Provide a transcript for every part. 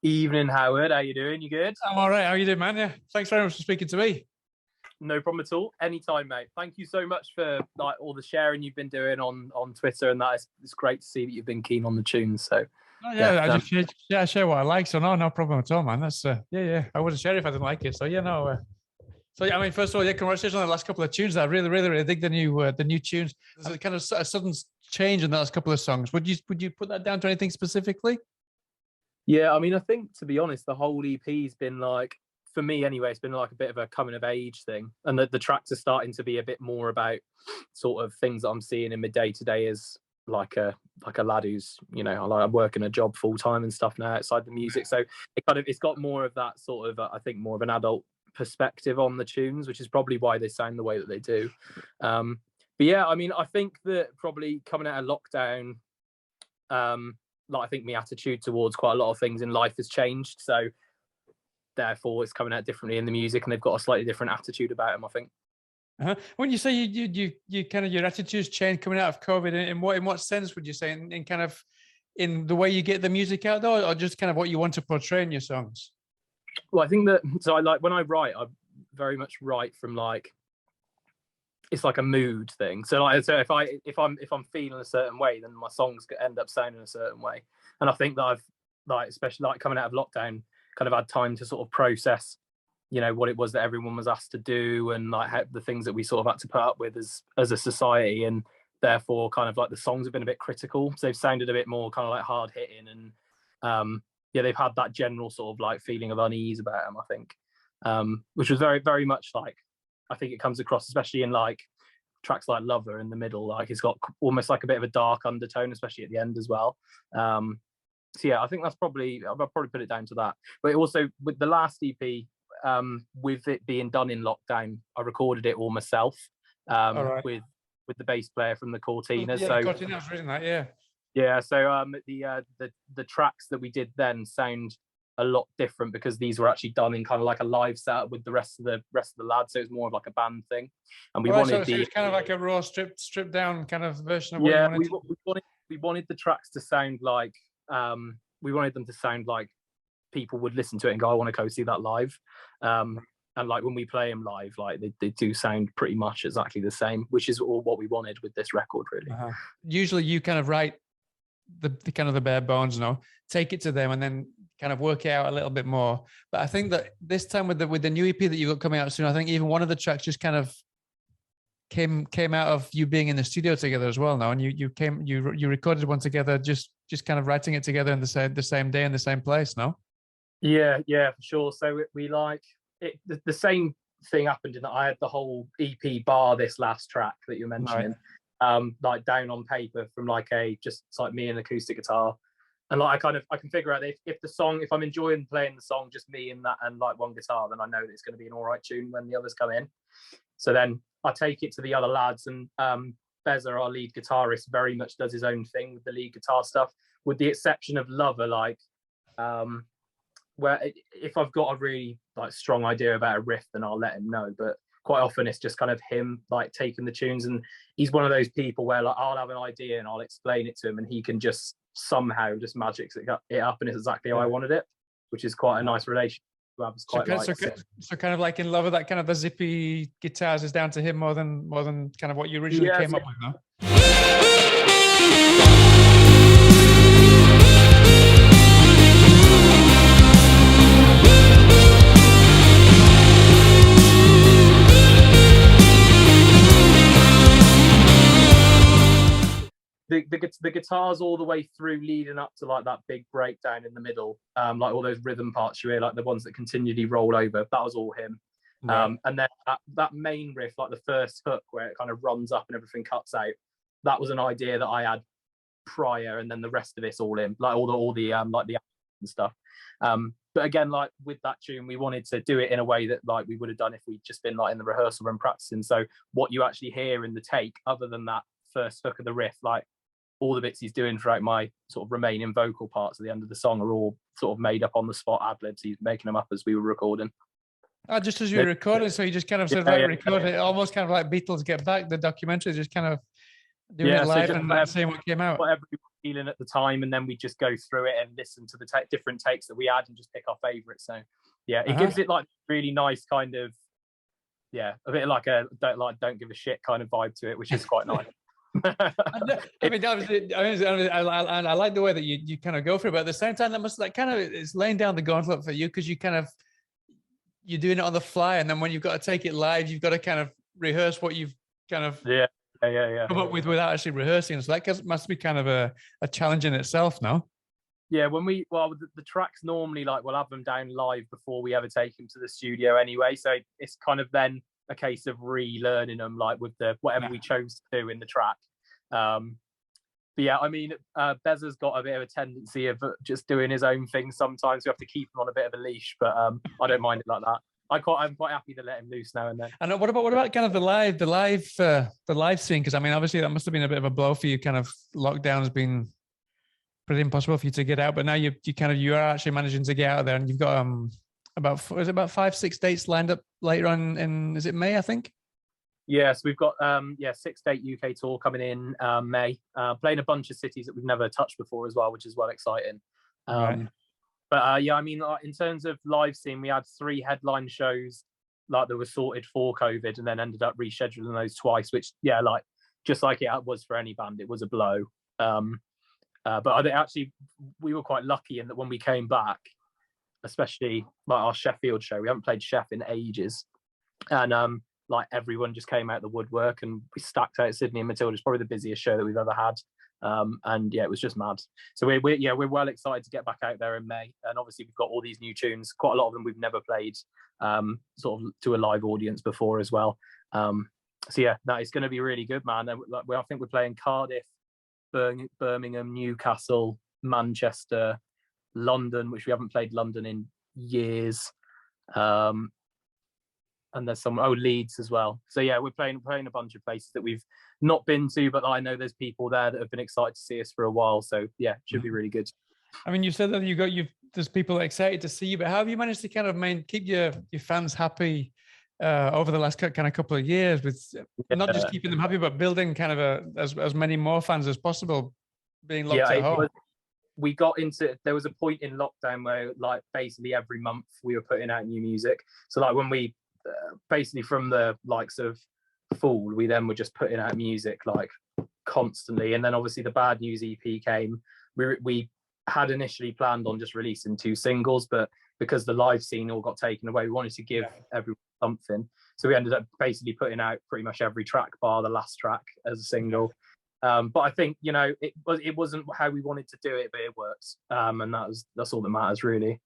Evening, Howard. How you doing? You good? I'm all right. How are you doing, man? Yeah. Thanks very much for speaking to me. No problem at all. Anytime, mate. Thank you so much for like all the sharing you've been doing on Twitter, and that is it's great to see that you've been keen on the tunes. So Oh, yeah, yeah, I just share what I like. So no problem at all, man. That's yeah. I wouldn't share if I didn't like it. So yeah, no. So yeah, I mean, first of all, yeah, congratulations on the last couple of tunes. I really dig the new tunes. There's a kind of a sudden change in the last couple of songs. Would you put that down to anything specifically? yeah. I mean, I think to be honest, the whole EP's been like for me anyway. It's been like a bit of a coming of age thing, and the tracks are starting to be a bit more about sort of things that I'm seeing in my day to day as like a lad who's I'm working a job full time and stuff now outside the music. So it's got more of that sort of I think more of an adult perspective on the tunes, which is probably why they sound the way that they do. But yeah, I mean, I think that probably coming out of lockdown, like I think my attitude towards quite a lot of things in life has changed. So therefore, it's coming out differently in the music, and they've got a slightly different attitude about them, I think. Uh-huh. When you say you kind of your attitudes changed coming out of COVID, in what sense would you say? In kind of in the way you get the music out, though, or just kind of what you want to portray in your songs? Well, I think that so I like when I write, I very much write from like it's like a mood thing. So if I'm feeling a certain way, then my songs end up sounding a certain way. And I think that I've like especially like coming out of lockdown, kind of had time to sort of process, what it was that everyone was asked to do, and like how, the things that we sort of had to put up with as a society, and therefore kind of like the songs have been a bit critical. So they've sounded a bit more kind of like hard hitting, and yeah, they've had that general sort of like feeling of unease about them. I think, which was very very much like I think it comes across, especially in like tracks like Lover in the middle. Like it's got almost like a bit of a dark undertone, especially at the end as well. So yeah, I think that's probably I'll probably put it down to that. But also with the last EP, with it being done in lockdown, I recorded it all myself All right. with the bass player from the Cortinas. Yeah, the So Cortina, I was reading that. Yeah. yeah, so the tracks that we did then sound a lot different because these were actually done in kind of like a live setup with the rest of the lads. So it was more of like a band thing, and we All right. So, wanted so the it's kind of like a raw, stripped down kind of version of what you yeah wanted to. we wanted the tracks to sound like we wanted them to sound like people would listen to it and go, I want to go see that live. And like when we play them live, like they do sound pretty much exactly the same, which is all what we wanted with this record, really. Uh-huh. Usually, you kind of write the kind of the bare bones, take it to them, and then kind of work it out a little bit more. But I think that this time with the new EP that you got coming out soon, I think even one of the tracks just kind of came out of you being in the studio together as well now, and you recorded one together, just kind of writing it together in the same day in the same place. No. Yeah, for sure. So we like it. The same thing happened in that I had the whole EP bar this last track that you're Right. mentioning, like down on paper from like a just like me and acoustic guitar, and like I can figure out if I'm enjoying playing the song just me and that and like one guitar, then I know that it's going to be an all right tune when the others come in. So then I take it to the other lads, and Beza, our lead guitarist, very much does his own thing with the lead guitar stuff, with the exception of Lover, like. Where if I've got a really like strong idea about a riff, then I'll let him know. But quite often it's just kind of him like taking the tunes, and he's one of those people where like I'll have an idea and I'll explain it to him, and he can just somehow just magics it up, and it's exactly how I wanted it, which is quite a nice relationship to have. It's So, quite kind like so kind of like in Love, that kind of the zippy guitars is down to him more than kind of what you originally yeah, came so up with, no? the guitars all the way through leading up to like that big breakdown in the middle, like all those rhythm parts you hear, like the ones that continually roll over, that was all him. Right. And then that main riff, like the first hook where it kind of runs up and everything cuts out, that was an idea that I had prior, and then the rest of it's all in, like all the like the and stuff. But again, like with that tune, we wanted to do it in a way that like we would have done if we'd just been like in the rehearsal room practicing. So what you actually hear in the take, other than that first hook of the riff, like all the bits he's doing throughout my sort of remaining vocal parts at the end of the song are all sort of made up on the spot ad libs. He's making them up as we were recording. Oh, just as you were recording, so you just kind of said, Yeah, right, yeah, record it, almost kind of like Beatles Get Back, the documentary, just kind of doing yeah. it So live just and seeing what came out. whatever feeling at the time, and then we just go through it and listen to the different takes that we had and just pick our favorites. So yeah, it gives it like really nice kind of, yeah, a bit like a don't give a shit kind of vibe to it, which is quite nice. I mean, obviously, I like the way that you kind of go for it, but at the same time, that must like kind of it's laying down the gauntlet for you, because you're doing it on the fly, and then when you've got to take it live, you've got to kind of rehearse what you've kind of come up with without actually rehearsing. So that must be kind of a challenge in itself, no? Yeah, the tracks normally, like, we'll have them down live before we ever take them to the studio anyway. So it's kind of then a case of relearning them, like with whatever we chose to do in the track. But yeah, I mean, Bezza's got a bit of a tendency of just doing his own thing sometimes. We have to keep him on a bit of a leash, but I don't mind it like that. I'm quite happy to let him loose now and then. And what about kind of the live scene? Because I mean, obviously that must have been a bit of a blow for you. Kind of lockdown's been pretty impossible for you to get out, but now you are actually managing to get out of there, and you've got about 5-6 dates lined up later on in, is it May, I think? Yes, we've got 6-date UK tour coming in May, playing a bunch of cities that we've never touched before as well, which is well exciting. Right. But yeah, I mean, in terms of live scene, we had 3 headline shows like that were sorted for COVID, and then ended up rescheduling those twice, which, yeah, like just like it was for any band, it was a blow. But I think actually we were quite lucky in that when we came back, especially like our Sheffield show, we haven't played Sheff in ages, and like everyone just came out the woodwork, and we stacked out Sydney and Matilda. It's probably the busiest show that we've ever had. And yeah, it was just mad. So we're well excited to get back out there in May, and obviously we've got all these new tunes, quite a lot of them we've never played sort of to a live audience before as well. So yeah, it's going to be really good, man. And I think we're playing Cardiff, Birmingham, Newcastle, Manchester, London, which we haven't played London in years. And there's Leeds as well. So yeah, we're playing a bunch of places that we've not been to, but I know there's people there that have been excited to see us for a while. So yeah, it should be really good. I mean, you said that there's people excited to see you, but how have you managed to kind of keep your fans happy over the last kind of couple of years, with not just keeping them happy, but building kind of as many more fans as possible, being locked at home? There was a point in lockdown where like basically every month we were putting out new music. So like when we basically from the likes of Fool, we then were just putting out music like constantly. And then obviously the Bad News EP came. We had initially planned on just releasing 2 singles, but because the live scene all got taken away, we wanted to give everyone something. So we ended up basically putting out pretty much every track bar the last track as a single. But I think, you know, it wasn't how we wanted to do it, but it works. And that's all that matters, really.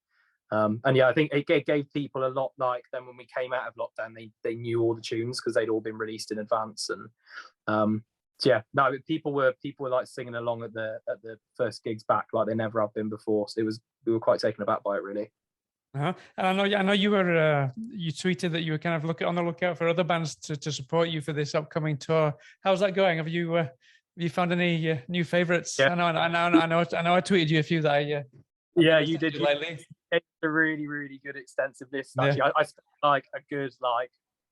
And yeah, I think it gave people a lot. Like then when we came out of lockdown, they knew all the tunes because they'd all been released in advance. And so yeah, no, people were like singing along at the first gigs back like they never have been before. So we were quite taken aback by it, really. And I know you were you tweeted that you were kind of on the lookout for other bands to support you for this upcoming tour. How's that going? Have you found any new favorites? Yeah. I know I tweeted you a few that you did lately. It's a really, really good extensive list. Actually, I spent like a good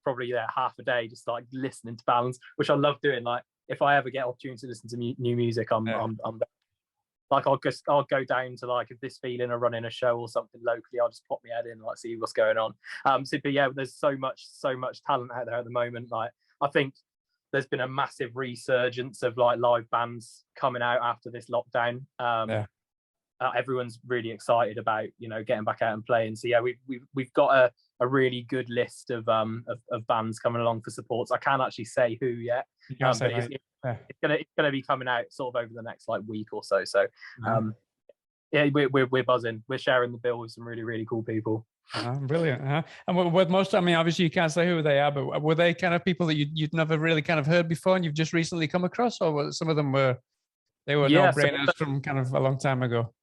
probably half a day just like listening to bands, which I love doing. Like if I ever get opportunity to listen to new music, I'm like I'll go down to like if this feeling are running a show or something locally, I'll just pop my head in like see what's going on. But yeah, there's so much talent out there at the moment. Like I think there's been a massive resurgence of like live bands coming out after this lockdown. Everyone's really excited about getting back out and playing. So yeah, we've got a really good list of bands coming along for supports. I can't actually say who yet, but it's gonna be coming out sort of over the next like week or so. So yeah, we're buzzing. We're sharing the bill with some really, really cool people. Brilliant. And with most, I mean, obviously you can't say who they are, but were they kind of people that you'd never really kind of heard before and you've just recently come across, or some of them were no-brainers from kind of a long time ago?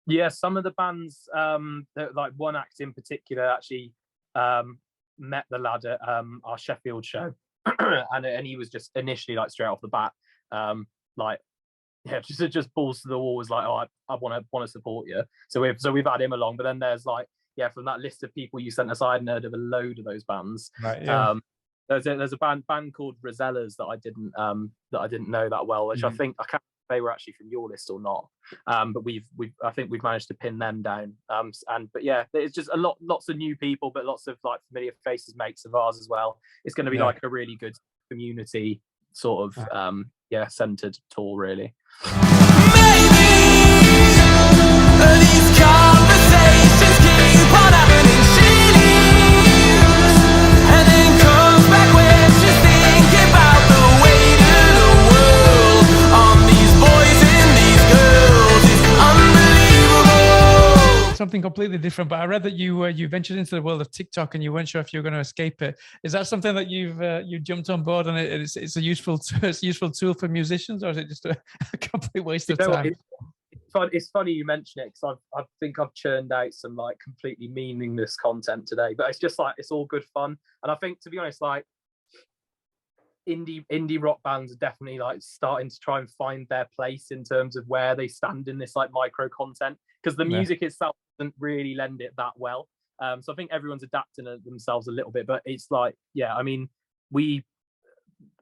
Yeah, some of the bands, like one act in particular, actually met the lad at our Sheffield show, and he was just initially like straight off the bat, just balls to the wall, was like, oh, I want to support you. So we've had him along, but then there's like from that list of people you sent aside, and heard of a load of those bands. Right. Yeah. There's a band called Rosellas that I didn't know that well, which I think I can't they were actually from your list or not. But I think we've managed to pin them down. But yeah, it's just lots of new people, but lots of like familiar faces, mates of ours as well. It's going to be like a really good community sort of centered tour, really. Something completely different, but I read that you ventured into the world of TikTok and you weren't sure if you were going to escape it. Is that something that you jumped on board and it's a useful tool for musicians, or is it just a complete waste of time? It's funny you mention it, because I think I've churned out some like completely meaningless content today, but it's just like, it's all good fun. And I think, to be honest, like indie rock bands are definitely like starting to try and find their place in terms of where they stand in this like micro content, because the music itself doesn't really lend it that well. So I think everyone's adapting themselves a little bit, but it's like, I mean, we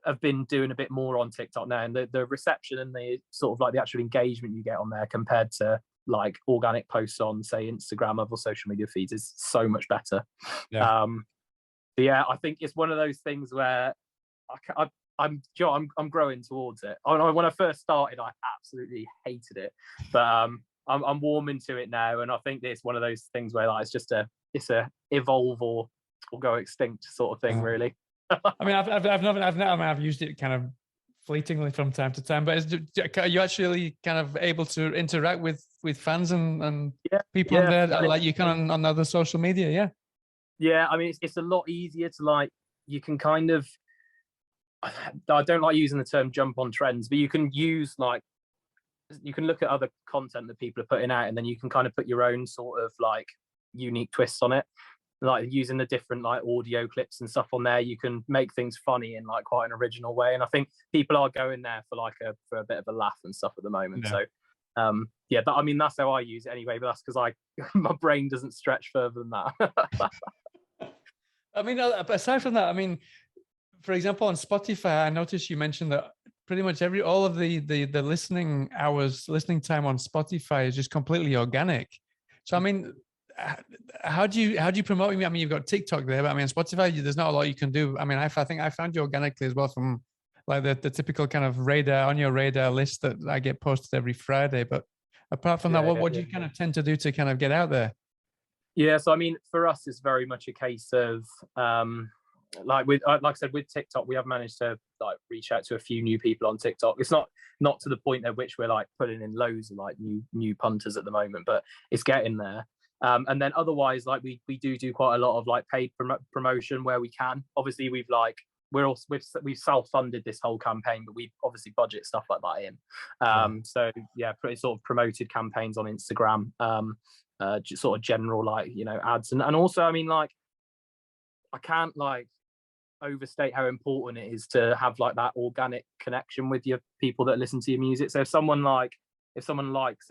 have been doing a bit more on TikTok now, and the reception and the sort of like the actual engagement you get on there compared to like organic posts on, say, Instagram, other social media feeds, is so much better. I think it's one of those things where I'm growing towards it. When I first started, I absolutely hated it, but I'm warming to it now, and I think it's one of those things where like it's a evolve or go extinct sort of thing, really. I mean, I've used it kind of fleetingly from time to time, but are you actually kind of able to interact with fans and people on there like you can on other social media? Yeah, I mean, it's a lot easier to like, you can kind of, I don't like using the term jump on trends, but you can use like, you can look at other content that people are putting out, and then you can kind of put your own sort of like unique twists on it, like using the different like audio clips and stuff on there. You can make things funny in like quite an original way, and I think people are going there for a bit of a laugh and stuff at the moment. So I mean, that's how I use it anyway, but that's because my brain doesn't stretch further than that. I mean, aside from that, I mean, for example, on Spotify, I noticed you mentioned that pretty much all of the listening time on Spotify is just completely organic. So I mean, how do you promote? I mean, you've got TikTok there, but I mean, Spotify, there's not a lot you can do. I mean, I think I found you organically as well from like the typical kind of on your radar list that I get posted every Friday. But apart from that, what do you kind of tend to do to kind of get out there? Yeah, so I mean, for us, it's very much a case of like I said, with TikTok, we have managed to like reach out to a few new people on TikTok. It's not to the point at which we're like putting in loads of like new punters at the moment, but it's getting there. And then otherwise, like we do quite a lot of like paid promotion where we can. Obviously, we've self-funded this whole campaign, but we obviously budget stuff like that in. So yeah, pretty sort of promoted campaigns on Instagram, just sort of general like, you know, ads, and also, I mean, like, I can't like overstate how important it is to have like that organic connection with your people that listen to your music. So if someone likes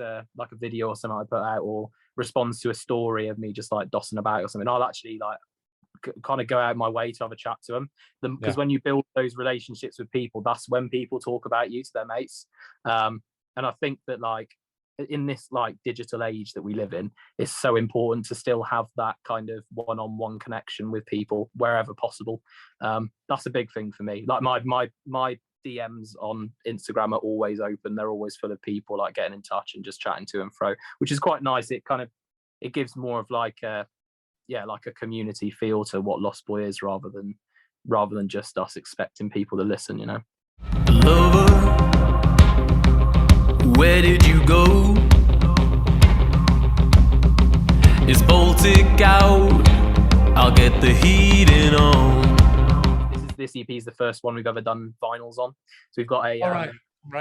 a video or something I put out, or responds to a story of me just like dossing about or something, I'll actually like kind of go out my way to have a chat to them, because when you build those relationships with people, that's when people talk about you to their mates. And I think that like in this like digital age that we live in, it's so important to still have that kind of one-on-one connection with people wherever possible. That's a big thing for me. Like my DMs on Instagram are always open. They're always full of people like getting in touch and just chatting to and fro, which is quite nice. It gives more of like a community feel to what Lost Boy is, rather than just us expecting people to listen, you know. Lover, where did you go? Is Baltic out? I'll get the heating on. This EP is the first one we've ever done vinyls on. So we've got a right.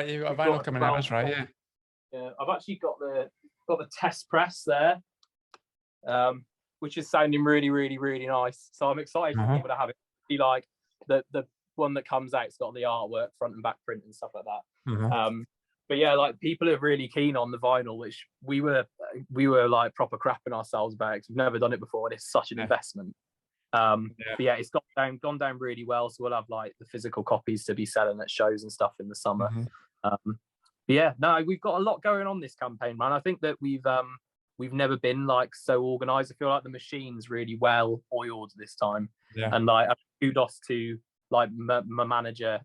You've got a vinyl coming out, that's right? Yeah. I've actually got the test press there, which is sounding really, really, really nice. So I'm excited for people to have it. Be like the one that comes out's got the artwork, front and back print and stuff like that. But yeah, like people are really keen on the vinyl, which we were like proper crapping ourselves about, because we've never done it before, and it's such an investment. But yeah, it's gone down really well. So we'll have like the physical copies to be selling at shows and stuff in the summer. But yeah, no, we've got a lot going on this campaign, man. I think that we've never been like so organized. I feel like the machine's really well oiled this time. Yeah. And like kudos to like my manager,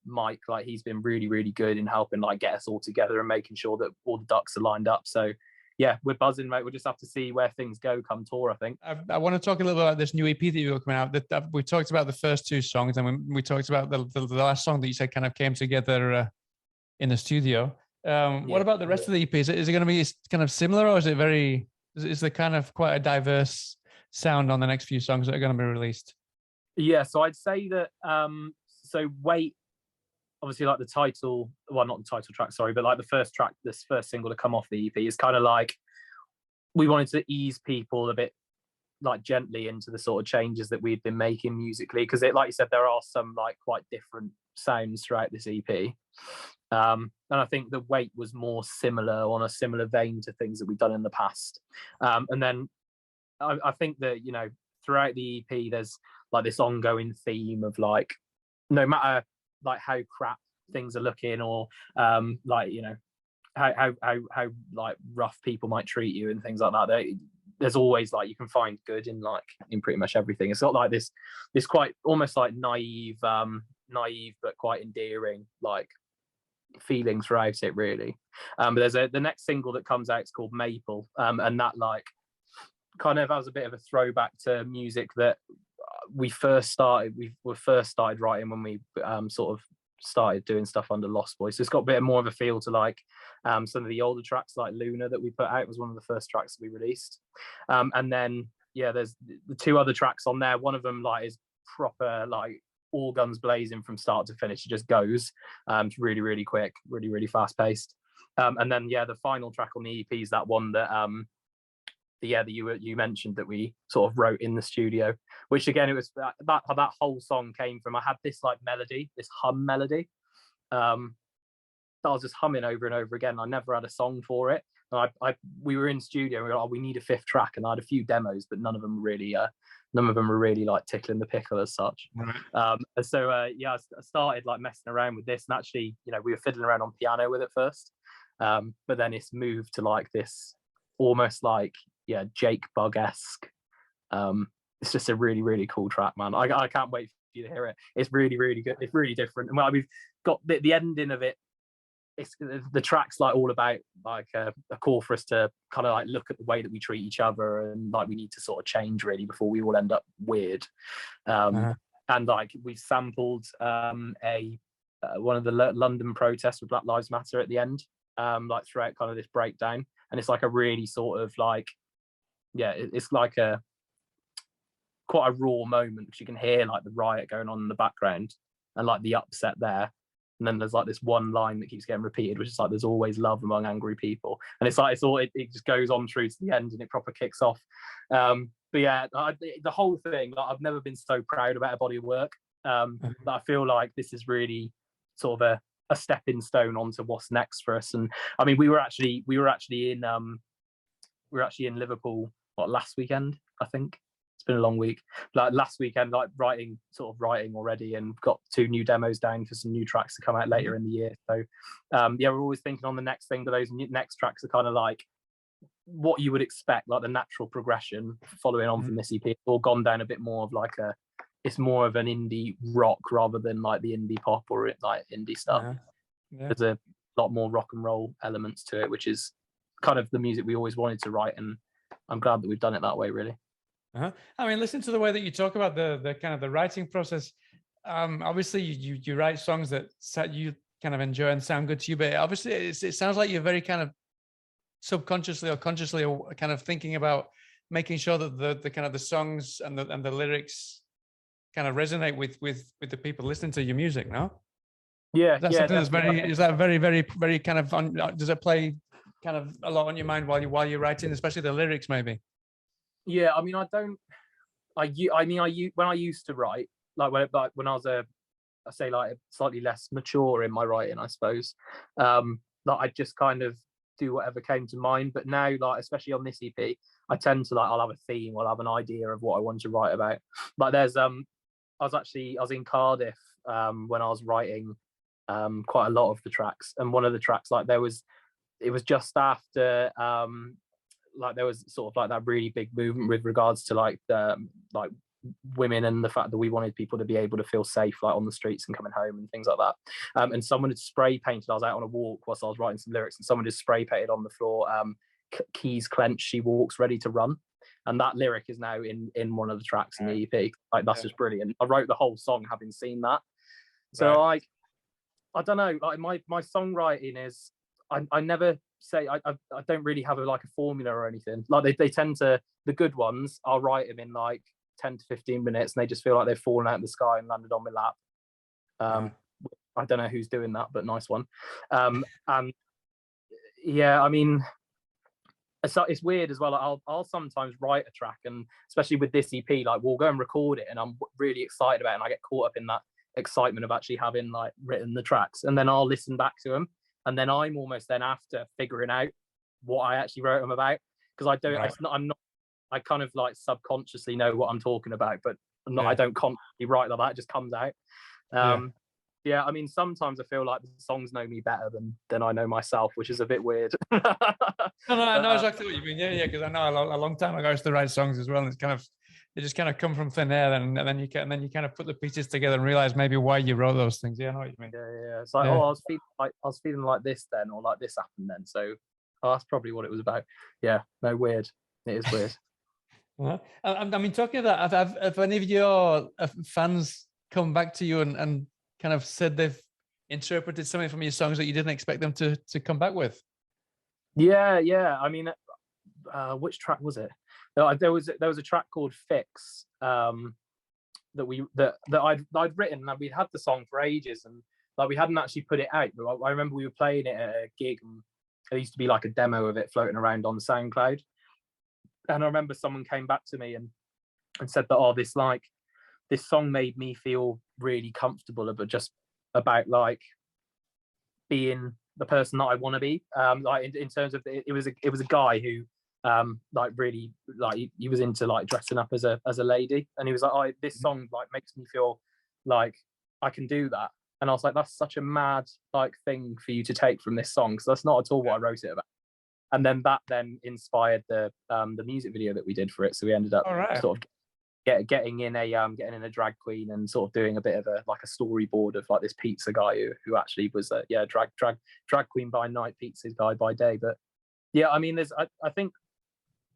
Mike. Like he's been really, really good in helping like get us all together and making sure that all the ducks are lined up. So yeah, we're buzzing, mate. We'll just have to see where things go come tour, I think. I want to talk a little bit about this new EP that you're coming out. We talked about the first two songs, and we talked about the last song that you said kind of came together in the studio. What about the rest of the EP? Is it going to be kind of similar, or is it is there kind of quite a diverse sound on the next few songs that are going to be released? Yeah, so I'd say that so Wait, obviously like the title, well, not the title track, sorry, but like the first track, this first single to come off the EP is kind of like, we wanted to ease people a bit like gently into the sort of changes that we'd been making musically, because it, like you said, there are some like quite different sounds throughout this EP. And I think the Wait was more similar, on a similar vein to things that we've done in the past. And then I think that, you know, throughout the EP, there's like this ongoing theme of like, no matter like how crap things are looking, or like, you know, how like rough people might treat you and things like that, there's always like, you can find good in like in pretty much everything. It's not like this quite almost like naive but quite endearing like feeling throughout it, really. But there's the next single that comes out, it's called Maple, and that like kind of has a bit of a throwback to music that we first started writing when we sort of started doing stuff under Lost Boy. So it's got a bit more of a feel to like some of the older tracks, like Luna that we put out was one of the first tracks that we released. And then yeah, there's the two other tracks on there. One of them like is proper like all guns blazing from start to finish. It just goes. It's really, really quick, really, really fast paced. And then yeah, the final track on the EP is that one that that you mentioned that we sort of wrote in the studio, which again, it was that whole song came from, I had this like melody, this hum melody, that I was just humming over and over again. I never had a song for it. And we were in studio and we were like, oh, we need a fifth track, and I had a few demos, but none of them were really like tickling the pickle as such. Right. And so yeah, I started like messing around with this, and actually, you know, we were fiddling around on piano with it first, but then it's moved to like this almost like, yeah, Jake Bugg-esque. It's just a really, really cool track, man. I can't wait for you to hear it. It's really, really good. It's really different. And well, we've got the ending of it. It's the track's like all about like a call for us to kind of like look at the way that we treat each other, and like we need to sort of change really before we all end up weird. And like we sampled one of the London protests with Black Lives Matter at the end, like throughout kind of this breakdown. And it's like a really sort of like, yeah, it's like quite a raw moment, because you can hear like the riot going on in the background and like the upset there. And then there's like this one line that keeps getting repeated, which is like, there's always love among angry people. And it's like, it just goes on through to the end and it proper kicks off. But yeah, the whole thing, like, I've never been so proud about a body of work. That I feel like this is really sort of a stepping stone onto what's next for us. And I mean, we were actually in Liverpool last weekend, I think. It's been a long week. Like last weekend, like writing already, and got 2 new demos down for some new tracks to come out later in the year. So yeah, we're always thinking on the next thing, but those next tracks are kind of like what you would expect, like the natural progression following on from this EP. It's all gone down a bit more of like it's more of an indie rock rather than like the indie pop or like indie stuff. Yeah. There's a lot more rock and roll elements to it, which is kind of the music we always wanted to write, and I'm glad that we've done it that way, really. I mean, listen to the way that you talk about the kind of the writing process. Obviously, you write songs that you kind of enjoy and sound good to you, but obviously, it sounds like you're very kind of subconsciously or consciously kind of thinking about making sure that the kind of the songs and the lyrics kind of resonate with the people listening to your music. No? Yeah, that's something that's very. Is that very, very, very kind of on? Does it play kind of a lot on your mind while you're writing, especially the lyrics, maybe? Yeah, I mean, when I used to write, like when I was I say like slightly less mature in my writing, I suppose. Like I just kind of do whatever came to mind. But now, like especially on this EP, I tend to I'll have a theme, I'll have an idea of what I want to write about. Like there's I was in Cardiff when I was writing quite a lot of the tracks. And one of the tracks, like it was just after like there was sort of like that really big movement with regards to like the like women and the fact that we wanted people to be able to feel safe like on the streets and coming home and things like that. And someone had spray painted, I was out on a walk whilst I was writing some lyrics, and someone had spray painted on the floor, keys clenched, she walks ready to run. And that lyric is now in one of the tracks in the EP. Like that's just brilliant. I wrote the whole song having seen that. So like I don't know, like my songwriting is, I never say, I don't really have a formula or anything. Like they tend to, the good ones, I'll write them in like 10 to 15 minutes and they just feel like they've fallen out of the sky and landed on my lap. I don't know who's doing that, but nice one. And yeah, I mean, it's weird as well. I'll sometimes write a track, and especially with this EP, like we'll go and record it and I'm really excited about it, and I get caught up in that excitement of actually having like written the tracks, and then I'll listen back to them, and then I'm almost then after figuring out what I actually wrote them about, because I don't I kind of like subconsciously know what I'm talking about, but I don't consciously write like that, it just comes out. Yeah, I mean, sometimes I feel like the songs know me better than I know myself, which is a bit weird. No, I know exactly what you mean. Yeah, because I know a long time ago I used to write songs as well, and it's kind of, they just kind of come from thin air, and then you kind of put the pieces together and realize maybe why you wrote those things. Yeah, I know what you mean. Yeah. It's like, I was feeling like this then, or like this happened then. So that's probably what it was about. Yeah, no, weird. It is weird. I mean, talking of that, have any of your fans come back to you and kind of said they've interpreted something from your songs that you didn't expect them to come back with? Yeah. I mean, which track was it? There was a track called Fix that I'd written, and we'd had the song for ages, and like we hadn't actually put it out. But I remember we were playing it at a gig, and there used to be like a demo of it floating around on SoundCloud. And I remember someone came back to me and said that, this song made me feel really comfortable, but just about like being the person that I want to be. Like in terms of it was a guy who like really like he was into like dressing up as a lady, and he was like, this song like makes me feel like I can do that. And I was like, that's such a mad like thing for you to take from this song, because that's not at all what I wrote it about. And then that inspired the music video that we did for it. So we ended up sort of getting in a drag queen and sort of doing a bit of a storyboard of like this pizza guy who actually was a drag queen by night, pizza guy by day. But yeah, I mean, I think,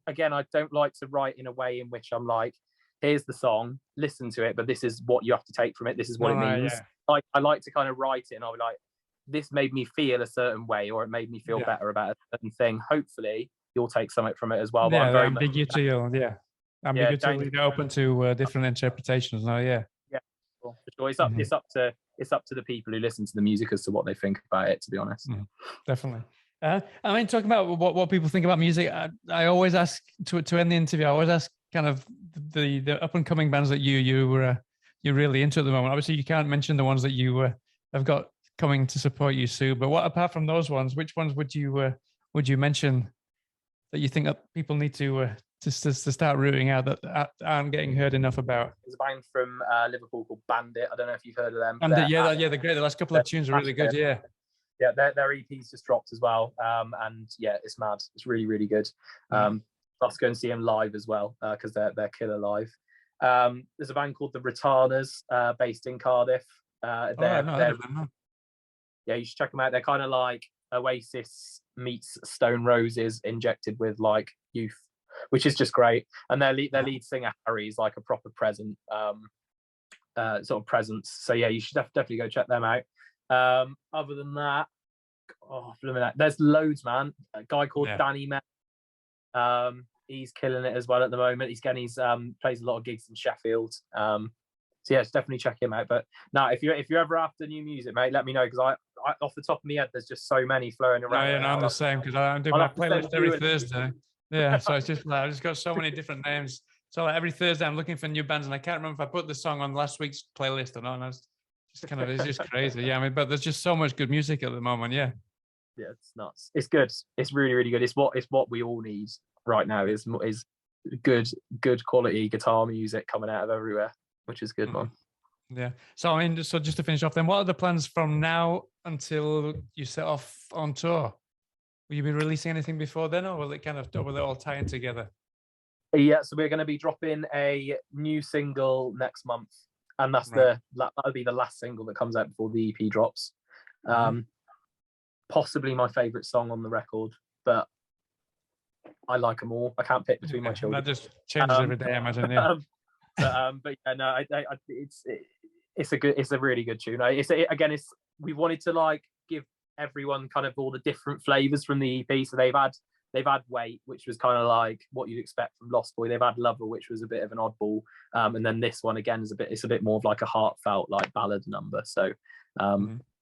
again, I don't like to write in a way in which I'm like, here's the song, listen to it, but this is what you have to take from it, this is what it means. Like I like to kind of write it and I'll be like, this made me feel a certain way, or it made me feel better about a certain thing. Hopefully you'll take something from it as well. But I'm very ambiguity, ambiguity, open to different interpretations. No, for sure. It's up to the people who listen to the music as to what they think about it, to be honest. Definitely. I mean, talking about what people think about music, I always ask to end the interview, I always ask kind of the up and coming bands that you're really into at the moment. Obviously you can't mention the ones that you have got coming to support you soon, but what, apart from those ones, which ones would you mention that you think that people need to start rooting out that aren't getting heard enough about? There's a band from Liverpool called Bandit. I don't know if you've heard of them. Bandit, they're great. The last couple of tunes are really good. Yeah, their EP's just dropped as well, and yeah, it's mad. It's really, really good. Let's go and see them live as well, because they're killer live. There's a band called the Retarders, based in Cardiff. Yeah, you should check them out. They're kind of like Oasis meets Stone Roses injected with like youth, which is just great. And their lead singer Harry is like a proper present, sort of presence. So yeah, you should definitely go check them out. Other than that, there's loads, man. A guy called Danny May. He's killing it as well at the moment. He's plays a lot of gigs in Sheffield. So yeah, definitely check him out. But now, if you're ever after new music, mate, let me know, because I off the top of my head, there's just so many flowing around. I'm the same, because I'm doing my playlist every Thursday. Yeah, so it's just like I've just got so many different names. So like every Thursday, I'm looking for new bands, and I can't remember if I put the song on last week's playlist or not. And it's just crazy. Yeah, I mean, but there's just so much good music at the moment. Yeah, it's nuts. It's good. It's really, really good. It's what we all need right now. Is good quality guitar music coming out of everywhere, which is good, man. Yeah. So I mean, so just to finish off, then, what are the plans from now until you set off on tour? Will you be releasing anything before then, or will it all tie in together? Yeah, so we're going to be dropping a new single next month, and that'll be the last single that comes out before the EP drops. Possibly my favorite song on the record, but I like them all. I can't pick between my children. That just changes every day, I imagine. Yeah. But yeah, no, it's a really good tune. We wanted to like give everyone kind of all the different flavors from the EP. So they've had Wait, which was kind of like what you'd expect from Lost Boy. They've had Lover, which was a bit of an oddball, and then this one again is a bit more of like a heartfelt like ballad number. So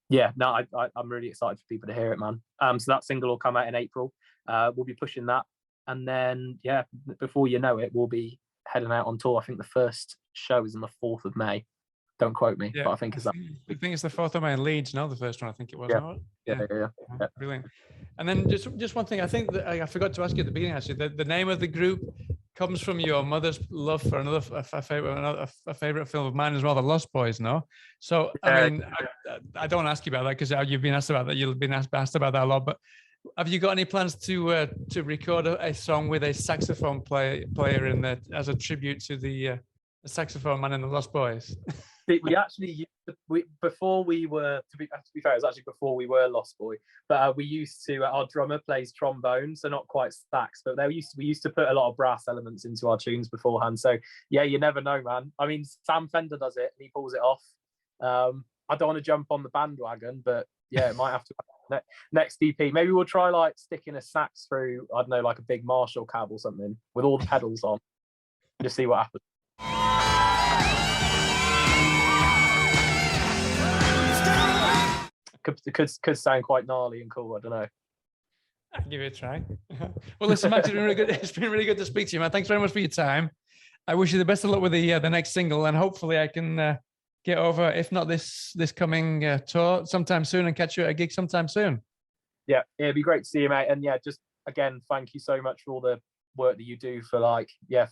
yeah, no, I'm really excited for people to hear it, man. So that single will come out in April. We'll be pushing that, and then yeah, before you know it, we'll be heading out on tour. I think the first show is on the 4th of May. Don't quote me, but I think it's that. I think it's the 4th of May in Leeds. No, the first one I think it was. Yeah. Brilliant. And then just one thing, I think that I forgot to ask you at the beginning. Actually, the name of the group comes from your mother's love for a favorite film of mine as well, The Lost Boys. No, so I mean, I don't ask you about that because you've been asked about that. You've been asked about that a lot, but have you got any plans to record a song with a saxophone player in there as a tribute to the saxophone man in The Lost Boys? We actually before we were to be fair, it was actually before we were Lost Boy, but we used to. Our drummer plays trombone, so not quite sax, but we used to put a lot of brass elements into our tunes beforehand. So yeah, you never know, man. I mean, Sam Fender does it, and he pulls it off. I don't want to jump on the bandwagon, but yeah, it might have to. Next EP, maybe we'll try like sticking a sax through, I don't know, like a big Marshall cab or something with all the pedals on. Just see what happens. Could sound quite gnarly and cool. I don't know. I'll give it a try. Well, listen, Max, it's been really good to speak to you, man. Thanks very much for your time. I wish you the best of luck with the next single, and hopefully I can get over, if not this coming tour, sometime soon, and catch you at a gig sometime soon. Yeah, it'd be great to see you, mate. And yeah, just again, thank you so much for all the work that you do for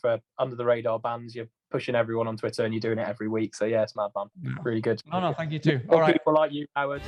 for under the radar bands. You're pushing everyone on Twitter, and you're doing it every week. So yeah, it's mad, man. Really good. No, thank you too. All right, people like you, Howard.